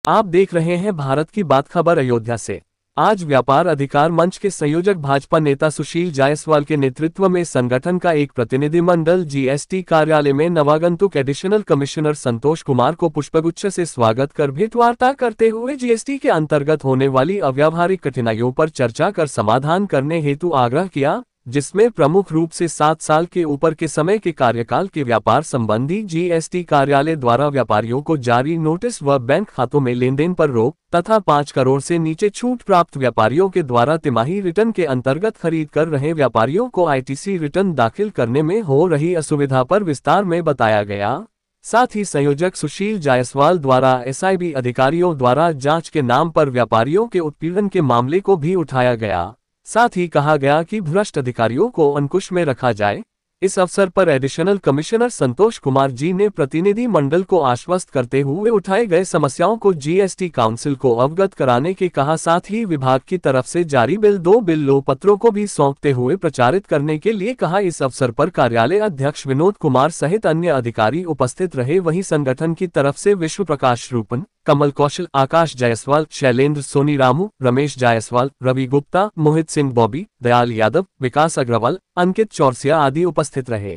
आप देख रहे हैं भारत की बात खबर अयोध्या से। आज व्यापार अधिकार मंच के संयोजक भाजपा नेता सुशील जायसवाल के नेतृत्व में संगठन का एक प्रतिनिधिमंडल जीएसटी कार्यालय में नवागंतुक एडिशनल कमिश्नर संतोष कुमार को पुष्पगुच्छ से स्वागत कर भेंटवार्ता करते हुए जीएसटी के अंतर्गत होने वाली अव्यावहारिक कठिनाइयों पर चर्चा कर समाधान करने हेतु आग्रह किया, जिसमें प्रमुख रूप से 7 साल के ऊपर के समय के कार्यकाल के व्यापार संबंधी जीएसटी कार्यालय द्वारा व्यापारियों को जारी नोटिस व बैंक खातों में लेन देन पर रोक तथा 5 करोड़ से नीचे छूट प्राप्त व्यापारियों के द्वारा तिमाही रिटर्न के अंतर्गत खरीद कर रहे व्यापारियों को आईटीसी रिटर्न दाखिल करने में हो रही असुविधा पर विस्तार में बताया गया। साथ ही संयोजक सुशील जायसवाल द्वारा एसआईबी अधिकारियों द्वारा जांच के नाम पर व्यापारियों के उत्पीड़न के मामले को भी उठाया गया। साथ ही कहा गया कि भ्रष्ट अधिकारियों को अंकुश में रखा जाए। इस अवसर पर एडिशनल कमिश्नर संतोष कुमार जी ने प्रतिनिधि मंडल को आश्वस्त करते हुए उठाए गए समस्याओं को जीएसटी काउंसिल को अवगत कराने के कहा। साथ ही विभाग की तरफ से जारी दो बिल पत्रों को भी सौंपते हुए प्रचारित करने के लिए कहा। इस अवसर पर कार्यालय अध्यक्ष विनोद कुमार सहित अन्य अधिकारी उपस्थित रहे। वहीं संगठन की तरफ से विश्व प्रकाश रूपन, कमल कौशल, आकाश जायसवाल, शैलेंद्र सोनी रामू, रमेश जायसवाल, रवि गुप्ता, मोहित सिंह बॉबी, दयाल यादव, विकास अग्रवाल, अंकित चौरसिया आदि उपस्थित रहे।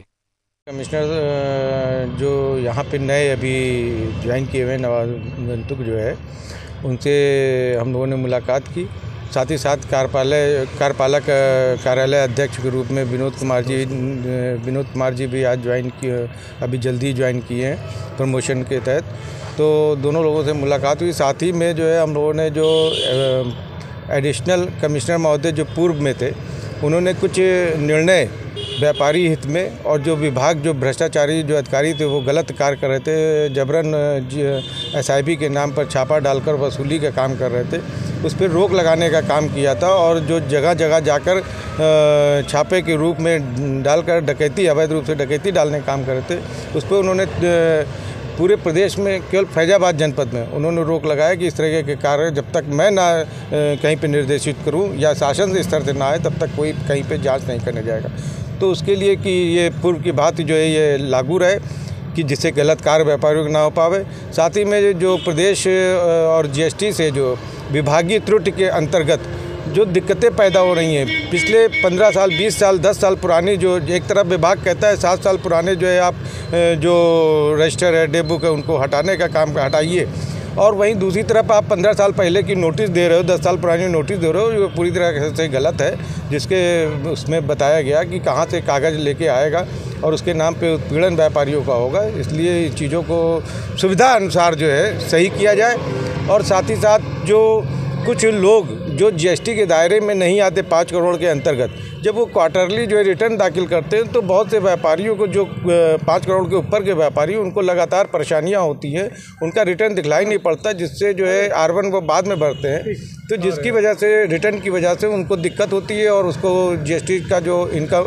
कमिश्नर जो यहाँ पे नए अभी ज्वाइन किए हुए नवागंतुक जो है, उनसे हम लोगों ने मुलाकात की। साथ ही साथ कार्यपालक कार्यालय अध्यक्ष के रूप में विनोद कुमार जी भी आज ज्वाइन किए, अभी जल्दी ज्वाइन किए हैं प्रमोशन के तहत। तो दोनों लोगों से मुलाकात हुई। साथ ही में जो है हम लोगों ने जो एडिशनल कमिश्नर महोदय जो पूर्व में थे, उन्होंने कुछ निर्णय व्यापारी हित में और जो विभाग जो भ्रष्टाचारी जो अधिकारी थे वो गलत कार्य कर रहे थे, जबरन एसआईबी के नाम पर छापा डालकर वसूली का काम कर रहे थे, उस पर रोक लगाने का काम किया था। और जो जगह जगह जाकर छापे के रूप में डालकर डकैती, अवैध रूप से डकैती डालने का काम कर रहे थे, उस पर उन्होंने पूरे प्रदेश में केवल फैजाबाद जनपद में उन्होंने रोक लगाया कि इस तरह के कार्य जब तक मैं ना कहीं पे निर्देशित करूं या शासन स्तर से ना आए तब तक कोई कहीं पे जांच नहीं करने जाएगा। तो उसके लिए कि ये पूर्व की बात जो है ये लागू रहे कि जिससे गलत कार्य व्यापारियों को ना हो पावे। साथ ही में जो प्रदेश और जीएसटी से जो विभागीय त्रुटि के अंतर्गत जो दिक्कतें पैदा हो रही हैं, पिछले 15 साल, 20 साल, 10 साल पुरानी जो एक तरफ विभाग कहता है 7 साल पुराने जो है आप जो रजिस्टर है, डे बुक है, उनको हटाने का काम हटाइए, और वहीं दूसरी तरफ आप 15 साल पहले की नोटिस दे रहे हो, 10 साल पुरानी नोटिस दे रहे हो, जो पूरी तरह से गलत है। जिसके उसमें बताया गया कि कहाँ से कागज़ लेके आएगा और उसके नाम पे उत्पीड़न व्यापारियों का होगा। इसलिए चीज़ों को सुविधा अनुसार जो है सही किया जाए। और साथ ही साथ जो कुछ लोग जो जीएसटी के दायरे में नहीं आते 5 करोड़ के अंतर्गत, जब वो क्वार्टरली जो है रिटर्न दाखिल करते हैं तो बहुत से व्यापारियों को जो 5 करोड़ के ऊपर के व्यापारी, उनको लगातार परेशानियां होती हैं, उनका रिटर्न दिखलाई नहीं पड़ता, जिससे जो है R1 वो बाद में भरते हैं, तो जिसकी वजह से रिटर्न की वजह से उनको दिक्कत होती है और उसको जीएसटी का जो इनका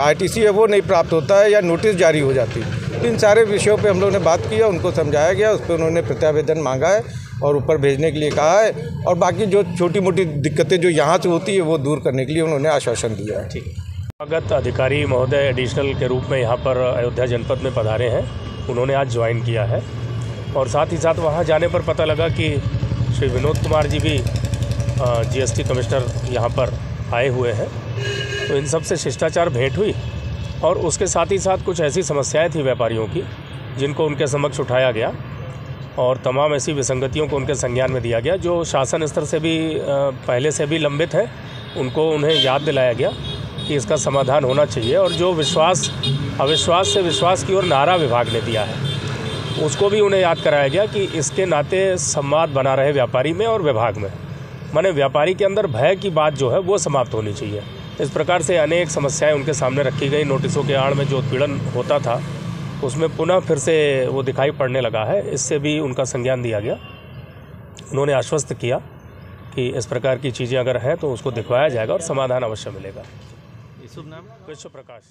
आईटीसी है वो नहीं प्राप्त होता है या नोटिस जारी हो जाती है। इन सारे विषयों पर हम लोगों ने बात किया, उनको समझाया गया, उस पर उन्होंने प्रत्यावेदन मांगा है और ऊपर भेजने के लिए कहा है। और बाकी जो छोटी मोटी दिक्कतें जो यहाँ से होती है वो दूर करने के लिए उन्होंने आश्वासन दिया है। ठीक है। स्वागत अधिकारी महोदय एडिशनल के रूप में यहाँ पर अयोध्या जनपद में पधारे हैं, उन्होंने आज ज्वाइन किया है। और साथ ही साथ वहाँ जाने पर पता लगा कि श्री विनोद कुमार जी भी जीएसटी कमिश्नर यहाँ पर आए हुए हैं। तो इन सब से शिष्टाचार भेंट हुई और उसके साथ ही साथ कुछ ऐसी समस्याएँ थी व्यापारियों की जिनको उनके समक्ष उठाया गया और तमाम ऐसी विसंगतियों को उनके संज्ञान में दिया गया जो शासन स्तर से भी पहले से भी लंबित है। उन्हें याद दिलाया गया कि इसका समाधान होना चाहिए। और जो अविश्वास से विश्वास की ओर नारा विभाग ने दिया है, उसको भी उन्हें याद कराया गया कि इसके नाते संवाद बना रहे व्यापारी में और विभाग में, माने व्यापारी के अंदर भय की बात जो है वो समाप्त होनी चाहिए। इस प्रकार से अनेक समस्याएँ उनके सामने रखी गई। नोटिसों के आड़ में जो उत्पीड़न होता था उसमें पुनः फिर से वो दिखाई पड़ने लगा है, इससे भी उनका संज्ञान दिया गया। उन्होंने आश्वस्त किया कि इस प्रकार की चीज़ें अगर हैं तो उसको दिखवाया जाएगा और समाधान अवश्य मिलेगा। शुभ नाम? विश्व प्रकाश।